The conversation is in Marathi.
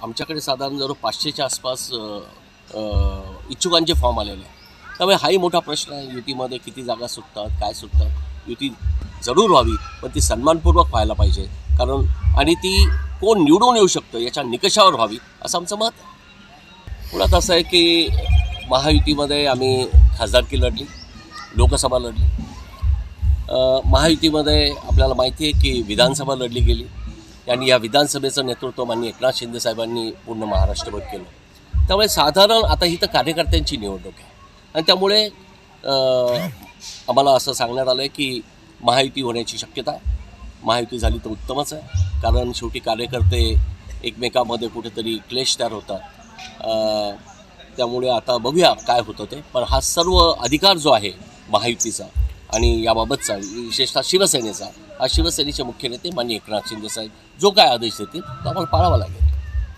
आमच्याकडे साधारण जवळ 500च्या आसपास इच्छुकांचे फॉर्म आलेले आहे. त्यामुळे हाही मोठा प्रश्न आहे, युतीमध्ये किती जागा सुटतात, काय सुटतात. युती जरूर व्हावी, पण ती सन्मानपूर्वक व्हायला पाहिजे. कारण आणि ती कोण निवडून येऊ शकतं याच्या निकषावर व्हावी असं आमचं मत आहे. मुळात असं आहे की महायुतीमध्ये आम्ही खासदारकी लढली, लोकसभा लढली. महायुतीमध्ये आपल्याला माहिती आहे की विधानसभा लढली गेली आणि या विधानसभेचं नेतृत्व माननीय एकनाथ शिंदे साहेबांनी पूर्ण महाराष्ट्रभर केलं. त्यामुळे साधारण आता ही तर कार्यकर्त्यांची निवडणूक आहे आणि त्यामुळे आम्हाला असं सांगण्यात आलं आहे की महायुती होण्याची शक्यता आहे. महायुती झाली तर उत्तमच आहे, कारण शेवटी कार्यकर्ते एकमेकांमध्ये कुठेतरी क्लेश तयार होतात. त्यामुळे आता बघूया काय होतं ते. पण हा सर्व अधिकार जो आहे महायुतीचा आणि याबाबतचा विशेषतः शिवसेनेचा, हा शिवसेनेचे मुख्य नेते माननीय एकनाथ शिंदे साहेब जो काय आदेश देतील तो आम्हाला पाळावा लागेल.